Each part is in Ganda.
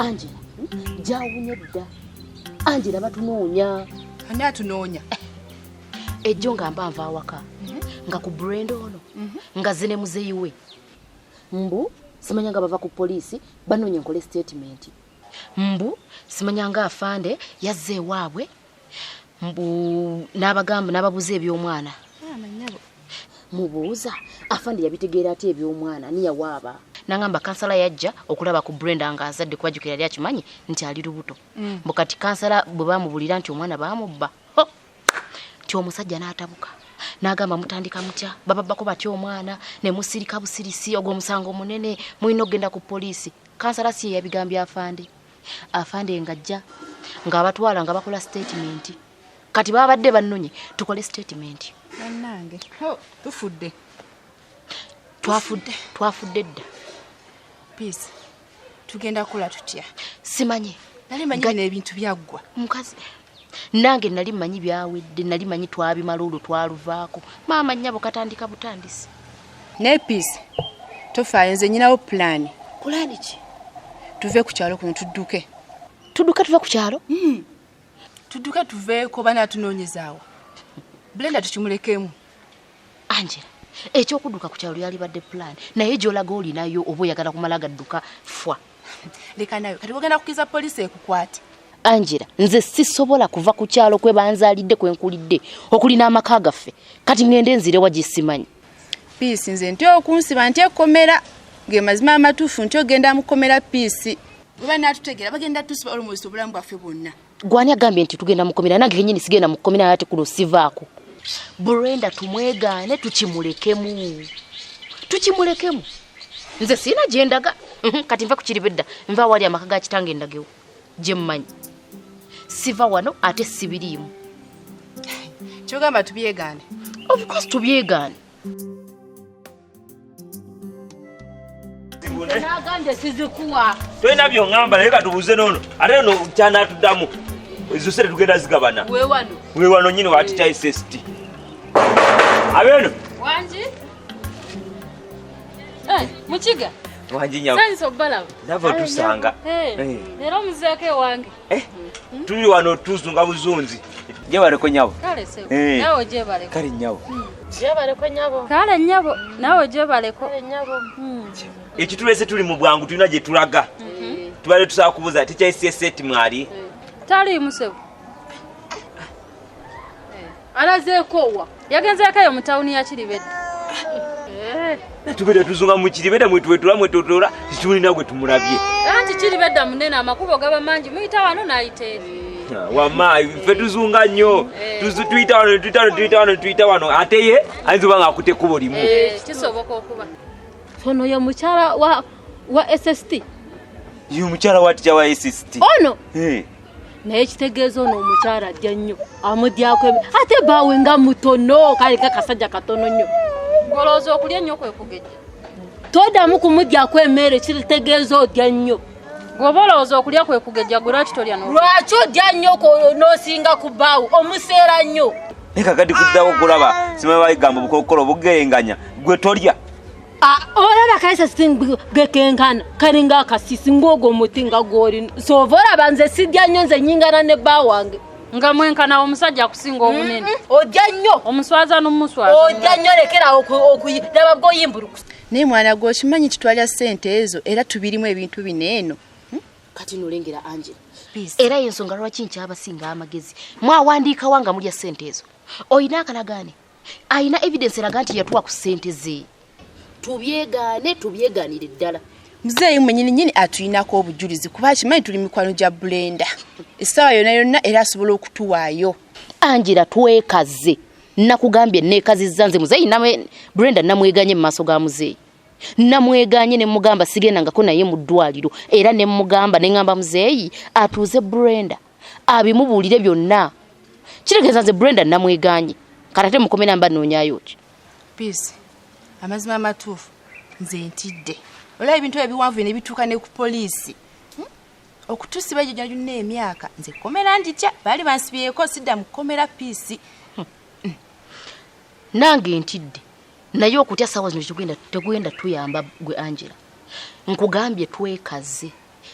Angela, jawunyedda. Angela batunoonya. Ani atunoonya? Ejjo nga mbanva awaka. Nga ku brand ono. Nga zine muzeyiwe. Mbu simanya nga bava ku poliisi banoonya nkole statement. Mbu simanya nga afande yazze ewaabwe. Mbu n'abagamba n'ababuze eby'omwana. Amanyabo. Mubuuza afande yabitegeera ate eby'omwana niyawaaba. Nangamba kansala yajja okulaba ku Brenda nga azadde kwajukira lya kimanyi nti ali lubuto. Mbukati kansala bwe bamubulira nti omwana baamubba. Ti omusajja n'atabuka. Nagamba mutandika mutya bababako batya omwana ne musirika busirisi ogwo musango munene mulina ogenda ku poliisi. Kansala si yabigambya afande. Afande ngajja ng'abatwala nga bakola statement. Kati babadde bannonye tukole statement. Bannange. Tufudde. Twafudde dda. Peace. Tugenda kula tutya. Simanye. Nali manyi ebintu byaggwa. Mukazi. Nange nali manyi byawedde, nali manyi twabimalulu twaluvaako. Maama nnyabo katandika butandisi. Ne Peace. Tofaayo nze nyinawo plan. Kulani ki? Tuve ku kyalo kuno tudduke. Tudduke tuve ku kyalo? Tudduke tuveeko bana tunoonyezaawo. Brenda tukimulekemu. Angela, ekyokudduka ku kyalo yali badde plan. Naye gy'olaga olinayo oba oyagala kumala gadduka fwa. Leka nayo kati wagenda kukiza poliisi ekukwate. Angela, nze sisobola kuva ku kyalo kwe banzaalidde kwenkulidde okulina amaka gaffe. Kati ngende nzire wagisimanyi. Peace nze ntyo okunsiba ntyo komera. Ge mazima amatuufu ntyo genda mukomera Peace. Uba natutegeera bagenda tusiba almost obulamu bwaffe bwonna. Gwani agambye nti tugenda mukomera nange kenyini sigenda mukomera ate kuno sivaako. Brenda tumwegaane tukimulekemu. Tukimulekemu. Nze sina gyendaga. Kati nva ku KIRIBEDDA nva wali amaka ga kitange ndagewo. Je mmanyi. Siva wano ate sibiriimu. Kyogamba tubyegaane. Of course tubyegaane. Nagande sizikuwa. Toina byongamba naye katubuze nono. Ate no cyana tuddamu. Izo sere tugenda zigabana. We wano nyine wati cha SST. Abeno. Wanji? Mukiga. Wanji nyawo. Sanso balawo. Ndava tusanga. Lero muzeke wange. Tuli wano tuzunga buzunzi. Je bareko nyawo. Kale se. Nawo je bareko. Kale nyawo. Je bareko nyabo. Kale nyabo. Nawo je bareko. Kale nyabo. Ekitulese tuli mu bwangu tulina je tulaga. Tubale tusaba kubuza ati cha SST mwali. Tali musebo. Alaze kowa. Yagenze akayo mu town ya KIRIBEDDA. Tubere tuzunga mu KIRIBEDDA mwetwetula mwetotola tulina gwe tumulabye. Anti KIRIBEDDA munene amakubo gaba mangi muyita wano nayitere. Wama fe tuzunga nnyo. Tuita wano ate ye ayizoba ngakute kubo limu. Kisoboka okuba. Sono yo mukyala wa SST. Yu mukyala wati wa SST. Ono. Naye kitegeeza ono omukyala ajja nnyo amudyako ate baawe nga mutono kale kasajja katono nnyo ngolooza okulya nnyo kwe kugejja toddamu kumudyako emmere kitegeeza odya nnyo gwoba olowooza okulya kwe kugejja gwe lwaki tolya lwaki odya nnyo n'osinga ku baawe omuseera nnyo leka kati kuddawo kulaba simanyi bayigamba obukokolo bugenganya gwe tolya olaba kaisa gekenkana kalinga akasisi ngogo omuti nga gwoli sova olaba nze sidya nnyo nze nyingana ne bba wange nga mwenkana omusajja akusinga obunene odya nnyo omuswaza n'omuswaza odya nnyo lekera okuyiraba bw'oyimbulukusa naye mwana gwe okimanyi kitwalya ssente ezo era tubirimu ebintu bineeno kati nolengera Angela era y'ensonga lwaki nkyabasinga amagezi mwawandiika wanga mulya ssente ezo oyina akalagaane ayina evidence eraga nti yatuwa ku ssente ze tubyegaanire ddala muzeeyi mwenyini atuyinako obujulizi kuba akimanyi tuli mikwano gya Brenda essaawa yonna era asobola okutuwaayo. Angela twekaze nakugambye neekazizza nze muzeeyi Brenda namweganye mu maaso ga muzeeyi namweganye ne mugamba sigenda ngako naye mu ddwaliro era ne mugamba ne ngamba muzeeyi atuuze Brenda abimubuulire byonna kitegeeza nze Brenda namweganye katate mukomera mba noonyaayo ki Peace. Amazima amatuufu nze ntidde olaba ebintu ebiwanvu ne bituuka ne ku poliisi okutusiba egyo gyonna emyaka nze komera nditya baali bansibyeko sidda mu komera Peace. Nange ntidde naye okutya sawa zino tegenda tuyamba gwe Angela nkugambye twekaze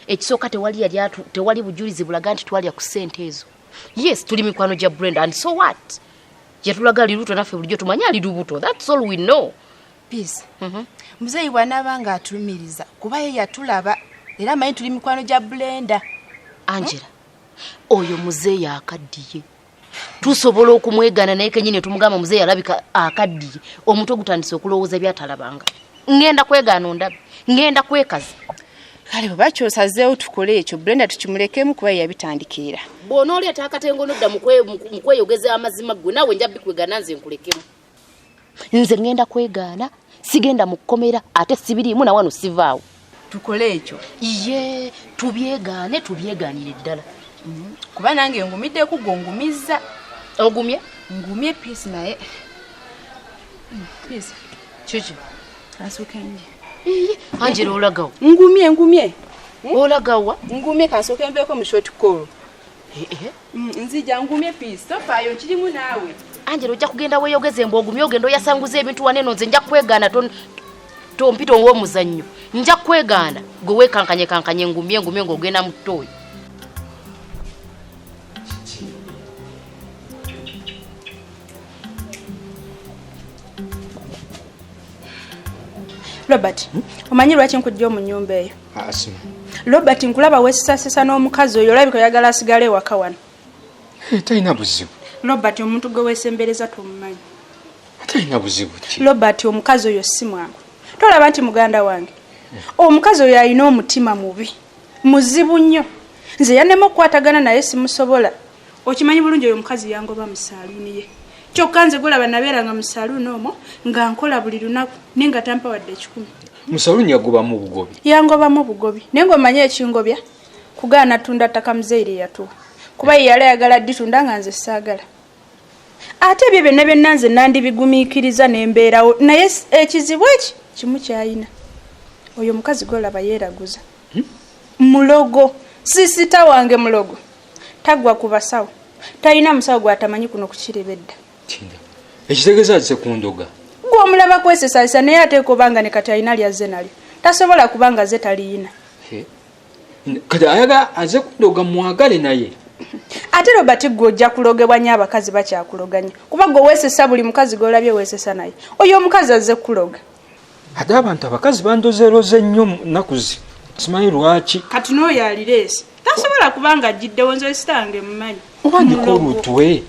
ekisooka tewali bujulizi bulaga nti twalya ku ssente ezo. Yes, tuli mikwano gya Brenda, and so what? Yatulaga liruto naffe bulijjo tumanye ali lubuto. That's all we know. Peace. Muzeeyi bw'anaabanga atulumiriza kuba ye yatulaba era amanyi tuli mikwano gya Brenda. Angela, oyo muzeeyi akaddiye. Tusobola okumwegana naye kenyini tumugamba muzeeyi alabika akaddiye. Omuntu ogutandise okulowooza byatalabanga. Ngenda kwegaana ondabe. Ngenda kwekaza. Kale baba kyosazeewo tukole ekyo Brenda tukimulekemu kuba yabitandikira. Bw'onooleeta akatengo nodda mukweyogeza amazima gwe naawe nja bikwegana nze nkulekemu. Nze ngenda kwegaana, sigenda mu kkomera ate sibiriimu na wano sivaawo. Tukole ekyo. Ye, tubyegaanire ddala. Kuba nange ngumidde kugongumiza. Ogumye? Ngumye Peace naye. Peace. Chichi. Kasuke nje. Angela olagawo. Ngumye. Olagawa? Ngumye kasuke mbeko mu short call. Nzija ngumye Peace. Topayo kirimu naawe. Angela ojja kugenda weeyogeze mbogumye ogenda oyasanguza ebintu waneno nze nja kwegaana tompito ng'omuzannyo. Nja kwegaana gwe weekankanye ngumye ng'ogenda mu ttooyi. Robert, omanyi lwaki nkujja mu nnyumba eyo? Asima. Robert nkulaba weesisasisa n'omukazi oyo olabika oyagala asigale ewaka wano. Talina buzibu. Robert omuntu gwe weesembereza tomumanyi. Talina buzibu ki? Robert omukazi oyo si mwangu. Tolaba nti muganda wange. Omukazi oyo alina omutima mubi. Muzibu nnyo. Nze yannema okukwatagana naye simusobola. Okimanyi bulungi oyo omukazi yangoba mu saaluuni ye. Kyokka nze gulaba nabeeranga mu saaluuni omwo nga nkola buli lunaku naye nga tampa wadde 10. Mu saaluuni yagobamu obugobi? Yangobamu obugobi. Naye ng'omanyi ekingobya? Kugaana tunda ttaka muzeeyi yatuwa. Kuba ye yali ayagala ditunda nga nze saagala. Ate ebyo byonna nze nandibigumiikiriza n'embeerawo naye ekizibu eki kimu kyayina. Oyo mukazi gwolaba yeeraguza. Mulogo. Sisita wange mulogo. Tagwa ku basawo. Talina musawo gwatamanyi kuno ku KIRIBEDDA. Ekitegeeza ze kundoga. Gwe omulaba kwesesaalisa naye ate kubanga ne kati alina lyazze nalyo. Tasobola kubanga ze taliyina. Kati ayaga aze kundoga mwagale naye. Ate Robert gwe ojja kulogebwa nnyo abakazi bakyakuloganya. Kuba gwe weesesa buli mukazi gw'olabye weesesa naye. Oyo omukazi azze kuloga. Ate abantu abakazi bandozeeroze nnyo nnaku zi. Simanyi lwaki. Kati n'oyo alireesi. Tasobola kubanga ajjiddewo nze sitange mumanyi. Wandika olutwe.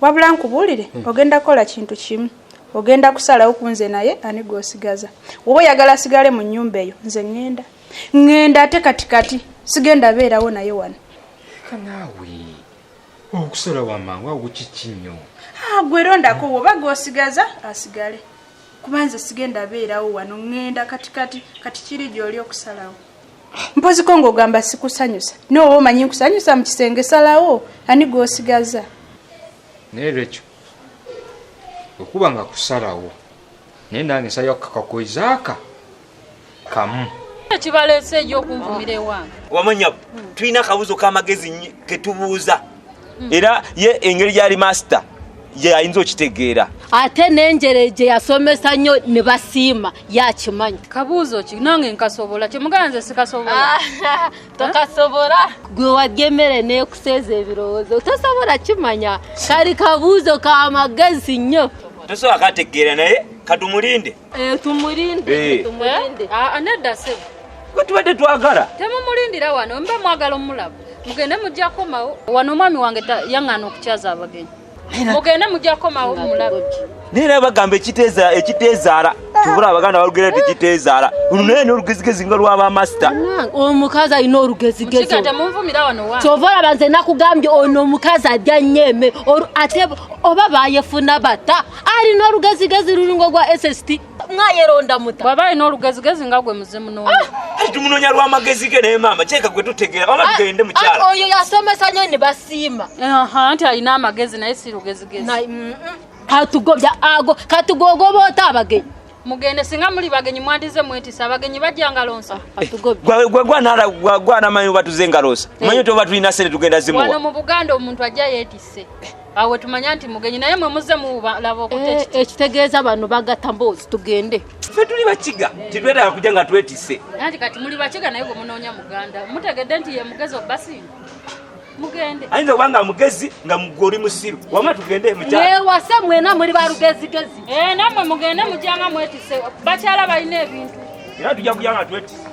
Wabula nkubuulire, ogenda kola kintu kimu. Ogenda kusalawo kunze naye ani gw'osigaza. Woba oyagala asigale mu nnyumba eyo, nze ngenda. Ngenda ate katikati, sigenda beerawo naye wano. Kanaawe. Okusalawo amangu awo kiki nnyo. Gwe rondako woba gw'osigaza asigale. Kuba nze sigenda beerawo wano, ngenda katikati, kati kiri gy'oli okusalawo. Mpoziko ng'ogamba sikusanyusa. N'oba omanyi nkusanyusa mu kisenge salawo, ani gw'osigaza. Naye lwekyo okuba nga kusalawo naye nange nsalayo kakakoizaaka kamu. Ekibaleese egy'okunvumira ewange. Wamanya tulina akabuuzo k'amagezi ketubuuza era ye engeri gy'ali master ye ayinza okitegeera. Ate n'enjere gye yasomesa nnyo ne basiima yakimanyi. Kabuuzo ki nange nkasobola kyemugala nze sikasobola. Tokasobola. Gwe wadya emmere n'ekuseeza ebirowoozo tosobola kimanya. Kali kabuuzo k'amagezi nnyo. Tosobola kategeera naye katumulinde. Tumulinde. Nedda sebo. Gwe tubadde twagala. Temumulindira wano mba mwagala omulaba. Mugende mujja komawo. Wano omwami wange yaŋŋaana okukyaza abagenyi. Mugende mujja komawo mulabe. Nera bagamba ekiteezaala. Tubula abaganda balugera tekiteezaala. Naye n'olugezigezi nga lw'aba master. Omukazi alina olugezigezi. Kigata munvumira wano wa. Kyova laba nze nakugambye ono omukazi adya nnyeme ate oba baayefuna bata alina olugezigezi lulingo gwa SST mwayeronda muta. Bw'aba alina olugezigezi nga gwe muzimu n'oyo. Tumunonya lw'amagezi ge naye maama kyeka gwe tutegeera oba tugende mukyala. Oyo yasomesa nnyo ne basiima. Nti alina amagezi naye si lugezigezi. Katugobya ago katugogoba ota abagenyi. Mugende singa muli bagenyi mwandize mwetisa abagenyi bajja ngalonsa. Gwanamanyi batuze ngalonsa. Manyi toba tulina sente tugenda zimuwa. Wano mu Buganda omuntu ajja yeetisse. Awe tumanya nti mugenyi naye mwe muze mu labo okuteki. Ekitegeeza bano bagatta mboozi tugende. Ffe tuli bakiga titwetaaga kujja nga twetise. Anti kati muli bakiga naye gwe munoonya Muganda. Mutegedde nti ye mugezi obasi. Mugende. Ayinza okuba nga mugezi nga mugoli musiru. Wama tugende mukyala. Newase mwena muri barugezigezi. Nammwe mugende mujjanga mwetise. Bakyala balina ebintu. Era tujja kujja nga twetise.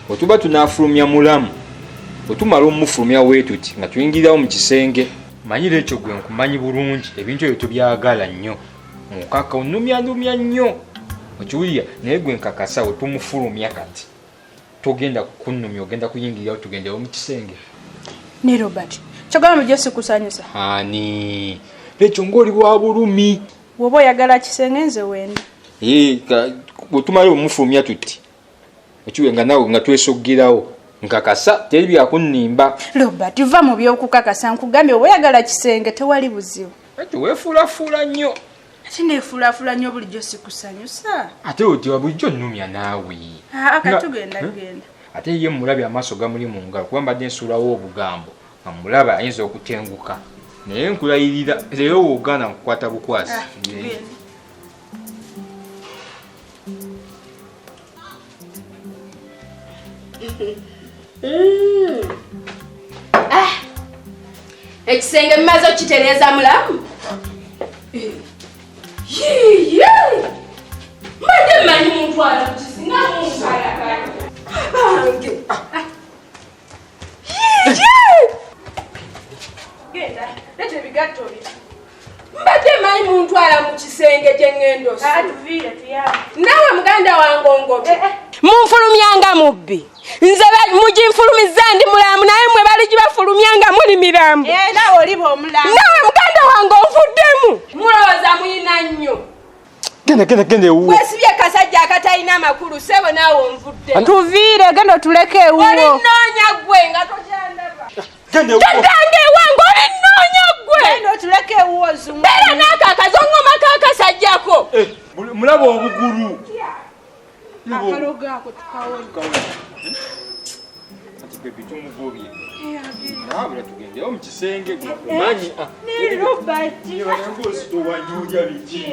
Otuba tunafulumya mulamu. Otumala omufulumya wetuti nga tuyingirawo mu kisenge. Manyira ekyo gwe nkumanyi bulungi ebintu ebyo tubyagala nnyo. Mukaka onumya nnyo. Okiwulira naye gwe nkakasa we tumufulumya kati. Togenda kunnumya ogenda kuyingirawo tugendewo mu kisenge. Ne Robert, kyagala mujje sikusanyusa. Ani. Ekyo ng'oli bwa bulumi. Woba oyagala kisenge nze wenda. Otumala omufulumya tuti. Okiwe nga nawe nga twesoggirawo. Nkakasa teri byakunnimba. Robert, va mu by'okukakasa nkugambye oba oyagala kisenge tewali buzibu. Ekyo weefulaafula nnyo. Ati neefulaafula nnyo bulijjo sikusanyusa. Ate otiwa bulijjo nnumya naawe. Akatugenda. Ate ye mulabye amaaso gamuli mu ngalo kuba mbadde nsuulawo obugambo nga mulaba ayinza okutenguka. Naye nkulayirira leero w'ogaana nkukwata bukwasi. Ekisenge mmaze okitereeza mulamu. Mbadde mmanyi muntu atukisinga muntu ayagala. Genda, leta ebigatto byo. Mbadde mmanyi muntu ala mu kisenge gye ŋŋenda osi. Tuviire tuyamba. Nawe muganda wange ongobe. Munfulumyanga mubbi. Nze mugimfulumiza ndi mulamu naye mwe bali gibafulumyanga muli mirambo. Nawe oliba omulamu. Nawe muganda wange onfuddemu. Mulowooza muyina nnyo. Genda ewuwo. Wesibye kasajja akatalina amakulu sebo naawe onfuddemu. Tuviire genda otuleke ewuwo. Olinoonya gwe nga tokyandaba. Genda ewuwo. Genda ewange olinoonya gwe. Genda otuleke ewuwo zungu. Beera n'ako akazongoma k'akasajjako. Mulaba obugulu. Akalogo ako tukawona. Ati bebi tumugobye. Nabula tugendewo mu kisenge gumanyi. Ne Robert. Yebalangozi towanjuja biki.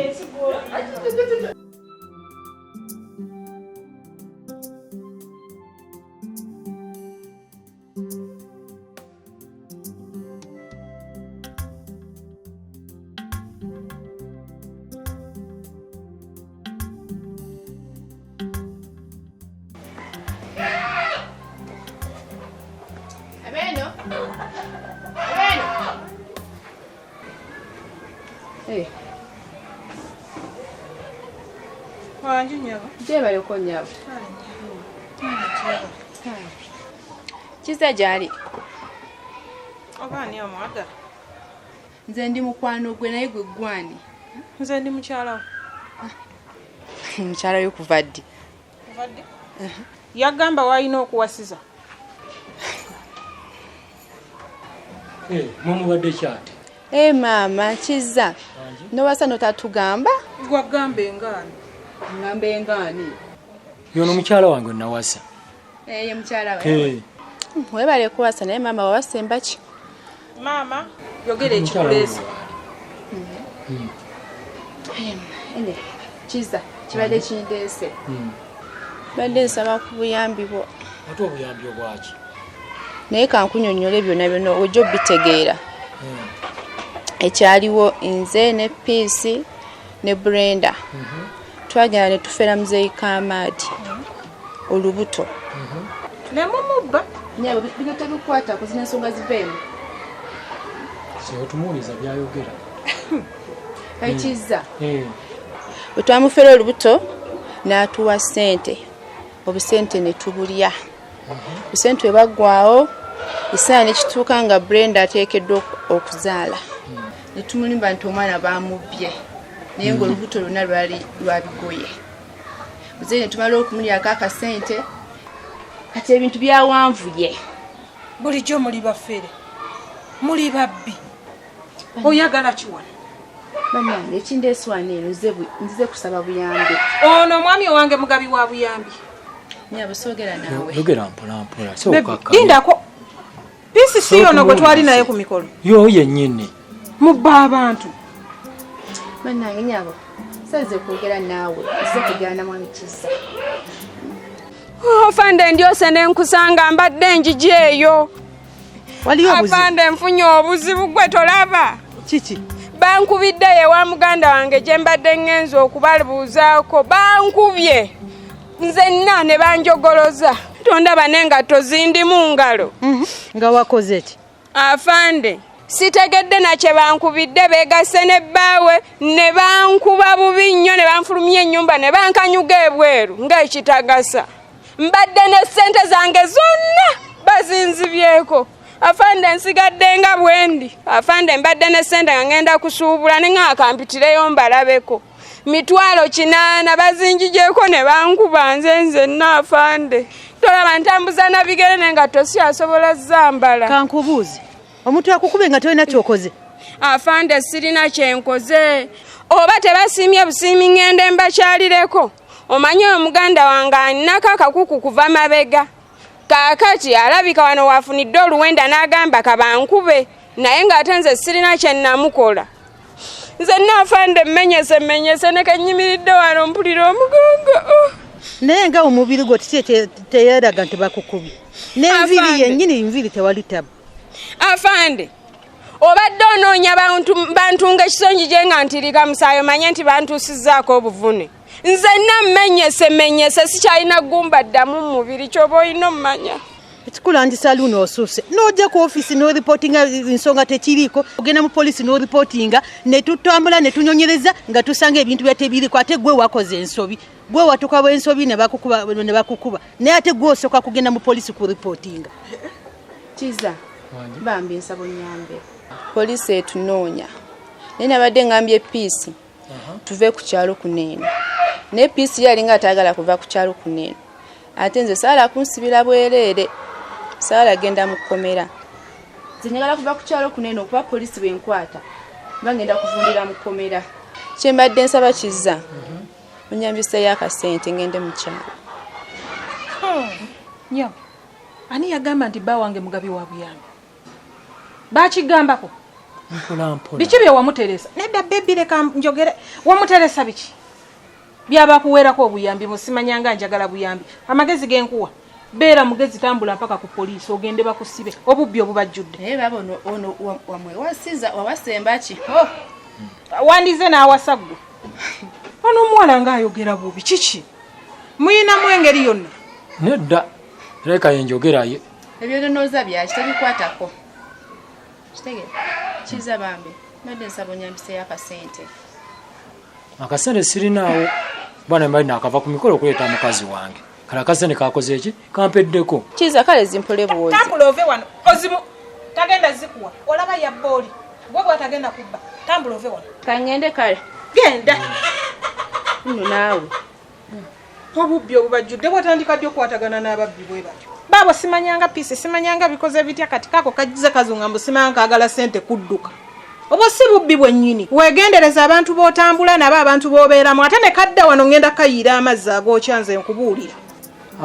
Jebale ko nyabo. Kiza jali. Obani omwaga. Nze ndi mukwano gwe naye gwe gwani. Nze ndi mukyala. Mukyala yo kuvaddi. Kuvaddi? Yagamba wayina okuwasiza. Mumubadde kyate. Mama kiza. Nowasa notatugamba? Gwagambe ngani. Ngambe ngani. Yono mukyala wange nawasa. Ye mukyala wange. Webale kuwasa naye mama wawasemba ki? Mama, yogere ekikulezi. Ene, kiza, kibadde kindeese. Badde nsaba ku buyambi bwo. Ate obuyambi obwaki? Naye kankunyonnyola byonna ojja obitegeera. Ekyaliwo nze ne Peace ne Brenda. Twagenda ne tufera muzeeyi Kamadi. Olubuto. Ne mumubba. Nyabo bigata bikwata kuzina ensonga ziveemu. Seyo tumuuliza byayogera. Ekiza. Twamufera olubuto n'atuwa ssente. Obusente ne tubulya. Busente bagwawo isaana nekituuka nga Brenda ateekeddwa okuzaala. Ne tumulimba nti omwana bamubbye. Naye ng'olubuto lwonna lwali lwabigoye. Buzeeyi ne tumala okumulyako akasente. Kati ebintu byawanvuye. Bulijjo muli bafere. Muli babbi. Oyagala kiwana. Bannange ekindeesi wano eno nzize kusaba buyambi. Ono mwami wange mugabi wa buyambi. Nyabo soogera naawe. Yogera mpolampola. Sokaka. Lindako. Pisi si ono gwe twali naye ku mikolo. Yo yennyini. Mubba abantu. Bannange nyabo saze kwogera naawe sekugana mwami Kizza. Afande ndyose nenkusanga mbadde njiji eyo. Waliyo obuzibu? Afande nfunye obuzibu gwe tolaba. Kiki? Bankubidde ye wa muganda wange gye mbadde ngenza okubabuuzaako. Bankubye. Nzenna ne banjogoloza. Tondaba n'engatto zindi mu ngalo. Nga wakoze ki? Afande sitegedde na kye bankubidde beegasse ne bbaawe ne bankuba bubi nnyo ne banfulumya ennyumba ne bankanyuga ebweru ng'ekitagasa. Mbadde ne ssente zange zonna bazinzibyeko. Afande nsigadde nga bwendi. Afande mbadde ne ssente nga ngenda kusuubula ne ng'akampitireyo mbalabeko. 800 bazinjigyeko ne bankuba nzenna afande. Tolaba ntambuza na bigere n'engatto syasobola zambala. Kankubuuze. Omuntu akukube nga tolina kyokoze. Afande sirina kyenkoze. Oba tebasimye busiimi ngende mbakyalireko. Omanyi omuganda wange aninako akakuku kuva mabega. Kaakati alabika wano wafunidde oluwenda n'agamba kabankube. Naye ng'ate nze sirina kye namukola. Nze nafande mmenyese ne kenyimiridde wano mpulira omugongo. Naye nga omubiri gwo teyeraga nti bakukubye. N'enviri yennyini enviri tewali tabu. Afande obadde onoonya bantu ng'ekisonji gye nga ntirika musaayo manye nti bantuusizzaako obuvune. Nze nammenyese sikyalina ggumba ddamu mu mubiri ky'oba olina omumanya. Ekikula nti saluuni osuuse n'ojja ku ofiisi n'oripootinga ensonga tekiriiko ogenda mu poliisi n'oripootinga ne tutambula ne tunyonyereza nga tusanga ebintu byatebiriko ate gwe wakoze ensobi gwe watuka bw'ensobi ne bakukuba naye ate gwe osooka kugenda mu poliisi ku ripootinga. Kizza bambi nsabo nyambe poliisi etunoonya naye nabadde ngambye piisi tuve ku kyalo kuneeno ne piisi yalinga atagala kuva ku kyalo kuneeno ate nze saala kunsibira bwereere saala genda mu kkomera nze njagala kuva ku kyalo kuneeno okuba poliisi bwenkwata bangenda kuvundira mu kkomera kyembadde nsaba Kizza onyambiseyo akasente ngende mu kyalo. Nyo ani yagamba nti bba wange mugabi wa buyambi bakigambako mpola biki bye wamuteresa nedda bebi leka njogere wamuteresa biki byabakuweerako obuyambi musimanyanga njagala buyambi amagezi genkuwa beera mugezi tambula mpaka ku poliisi ogende bakusibe obubbi obubajjudde naye baba ono wamwewasiza wawasemba ki wandize n'awasaggo ono omuwala ng'ayogera bubi kiki muyinamu engeri yonna nedda leka yenjogeraye ebyonooza byaki tebikwatako kitegere Kizza bambi mbadde nsaba onyambiseyo akasente. Akasente sirinaawo bwana mbali nakava ku mikolo okuleeta mukazi wange kale akasente kakoze eki kampeddeko. Kizza kale zimpole buwozi tambula ove wano ozibu tagenda zikuwa olaba ya booli gwe bwatagenda kubba tambula ove wano kangende kale genda nno naawe obubbi obubajjudde bwatandika ddi okwatagana n'ababbi bwe batyo baabo simanyanga piisi simanyanga bikoze bitya kati kako kajize kazunga mbu simanya kaagala sente kudduka obwo si bubbi bwennyini weegendereza abantu b'otambula nabo abantu b'obeeramu ate ne kadda wano ngenda kayiira amazzi agookya nze nkubuulira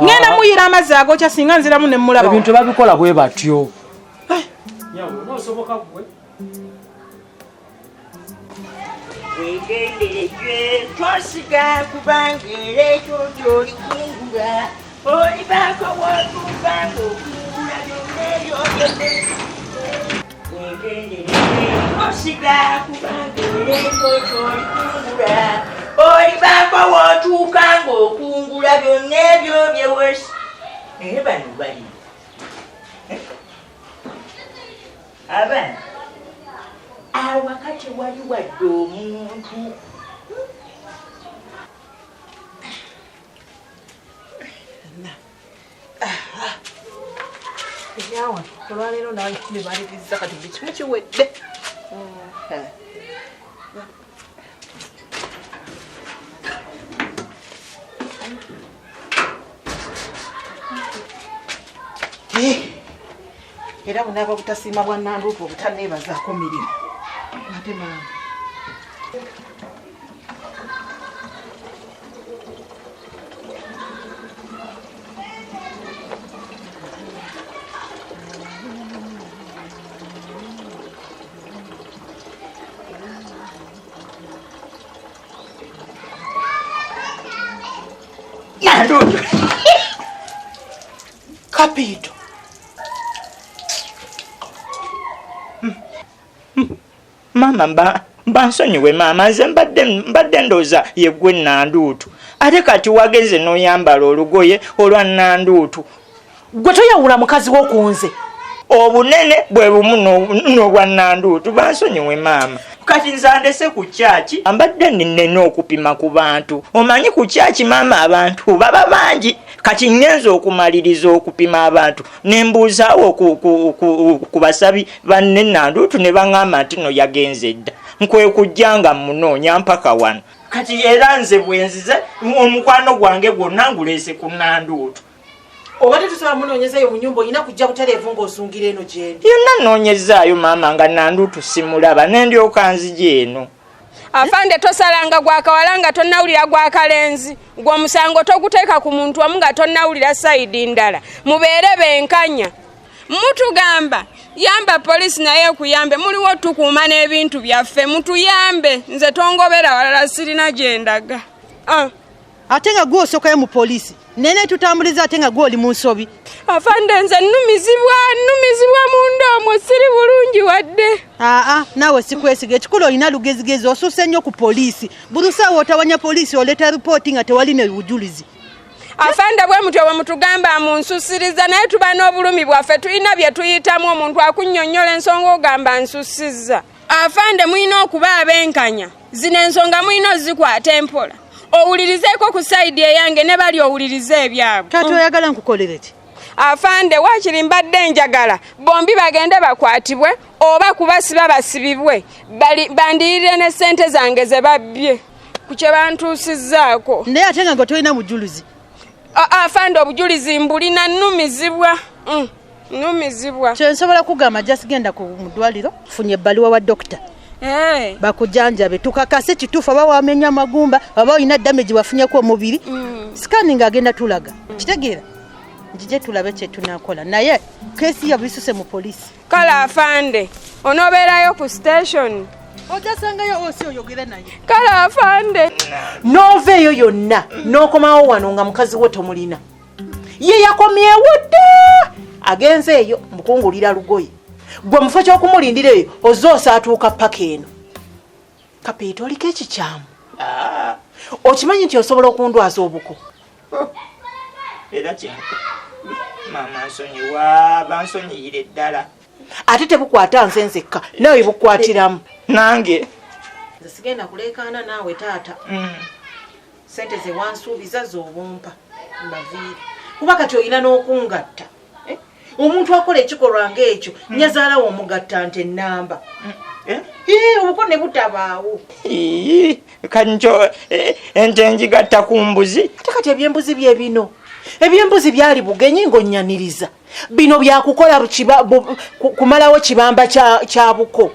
ngenda muyiira amazzi agookya singa nziramu ne mulaba ebintu babikola bwe batyo nyawo noosoboka gwe wegenderejwe twasiga kubangera ekyo gy'oli kungula oli baako wotuvanga okungula byonna ebyogedde wegenderejwe twasiga kubangera ekyo gy'oli kungula oli baako wotuukanga okungula byonna ebyo byewesi naye bano bali abaana awakati wali wadde omuntu eyawa olwaleero nawe nebaliriza kati buli kimu kiwedde era bunaaba butasiima bwa Nanduupu obutaneebazaako mirimu ate maama Nandutu. Kapito. Mama bansonyiwe mama nze mbadde ndooza yeggwe Nandutu. Ate kati wagenze n'oyambala olugoye olwa Nandutu. Gwe toyawula mukazi wo kunze. Obunene bwe bumu n'obwa Nandutu bansonyiwe mama. Kati nzandese ku kyaki ambadde nnene okupima ku bantu. Omanyi ku kyaki mama abantu baba bangi. Kati ngenza okumaliriza okupima abantu nembuuzaawo ku basabi banne Nandutu ne baŋŋamba nti no yagenze dda. Nkwe kujjanga munoonya mpaka wano. Kati era nze bwenzize omukwano gwange gwonna nguleese ku Nandutu. Obadde tusaba munoonyezayo mu nyumba olina kujja ku televu ng'osungira eno gy'eri. Yonna noonyezaayo maama nga Nandutu simulaba nendyoka nzija eno. Afande tosalanga gwakawala nga tonnawulira gwakalenzi. Gwe omusango toguteeka ku muntu omu nga tonnawulira sayidi ndala. Mubeere benkanya. Mutugamba yamba polisi naye kuyambe muliwo tukuuma n'ebintu byaffe mutuyambe nze tongobera walala sirina gyendaga. Ate nga gwe osokayo mu polisi nene tutambuliza ate nga gwe oli mu nsobi. Afande nze nnumizibwa munda omwo siri bulungi wadde. Naawe sikwesiga ekikulu olina lugezigezi osuuse nnyo ku polisi. Buli ssaawa otawanya polisi oleeta ripooti nga tewali ne bujulizi. Afande bwe mutyo bwe mutugamba munsusiriza naye tuba n'obulumi bwaffe tulina bye tuyitamu omuntu akunnyonnyola ensonga ogamba nsusizza. Afande mulina okuba abenkanya. Zino ensonga mulina ozikwata empola. Owulirizeeko ku sayidi eyange ne bali owulirize ebyabwe. Kati oyagala nkukolere ki? Afande waakiri mbadde njagala bombi bagende bakwatibwe oba kubasiba basibibwe bandiyirire ne ssente zange ze babbye ku kye bantuusizzaako. Naye ate nga tolina mujulizi. Afande obujulizi mbulina nnumizibwa. Kyensobola kugamba just genda ku ddwaliro funye ebbaluwa wa dokita. Bakujanjabe tukakase kituufu aba wamenya amagumba aba olina damage wafunyeko omubiri. Scanning agenda tulaga. Kitegeera? Njije tulabe kye tunakola. Naye kesi ya bisuse mu polisi. Kala afande onobeerayo ku station. Ojasangayo osi oyogere naye. Kala afande. Noveeyo yonna n'okomawo wano nga mukazi wo tomulina. Ye yakomyewo dda agenze eyo mukungulira lugoye. Gwe mufo ky'okumulindira eyo ozoosa atuuka paka eno. Kapito oliko ekikyamu. Okimanyi nti osobola okundwaza obuko. Era kino mama nsonyiwa bansonyiyire ddala. Ate tebukwata nze nzekka nawe bukwatiramu. Nange nze sigenda kuleekaana naawe taata. Sente ze wansuubiza z'obumpa mbaviire. Kuba kati olina n'okungatta. Omuntu akola ekikolwa ng'ekyo nyazaalawo omugatta nte ennamba. Obuko ne butabaawo. Kanjo ente njigatta ku mbuzi. Ate kati ebyembuzi bye bino. Ebyembuzi byali bugenyi ng'onnyaniriza. Bino byakukola kumalawo kibamba kya buko.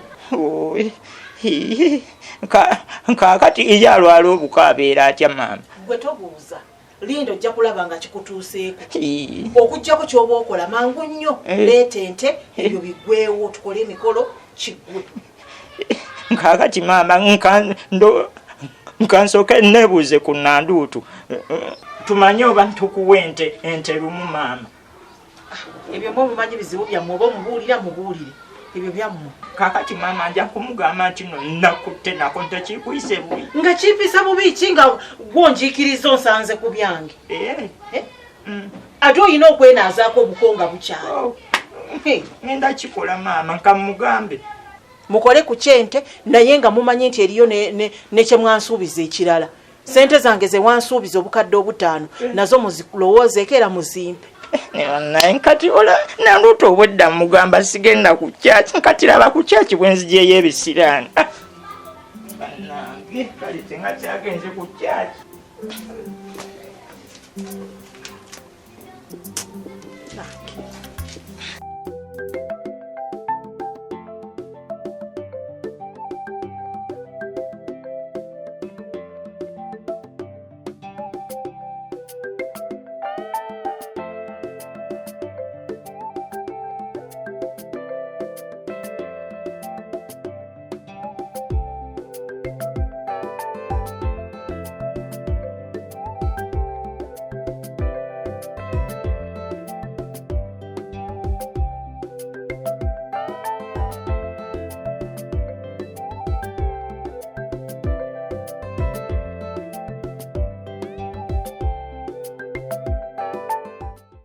Kaakati iyo alwala obuko abeera atya maama? Gwe tobuuza. Linda ojja kulaba nga kikutuuseeko. Okuggyako ky'oba okola mangu nnyo. Leeta ente ebyo biggweewo tukole emikolo kiggwe. Kaakati maama nkansooke neebuuze ku Nandutu. Tumanye oba ntukuwa ente lumu maama. Ebyo mubimanyi bizibu byammwe oba mubuulire. Ebyo byammwe. Kaakati maama nja kumugamba nti no nakutte nako ntekikuyise bubi. Nga kimpisa bubi ki nga gwonjiikiriza onsanze ku byange. Ate olina okwenaazaako obukonga bukyali. Ngenda kikola maama nkamugambe. Mukole ku kyente naye nga mumanyi nti eriyo ne kye mwansuubiza ekirala. Sente zange ze wansuubiza obukadde 5 nazo muzilowoozeeko era muzimpe. Naye nkati ola Nandutu obwedda mugamba sigenda ku kyaki nkati laba ku kyaki bwe nzijeyo ebisiraani. Bannange kali tenga kyagenze ku kyaki.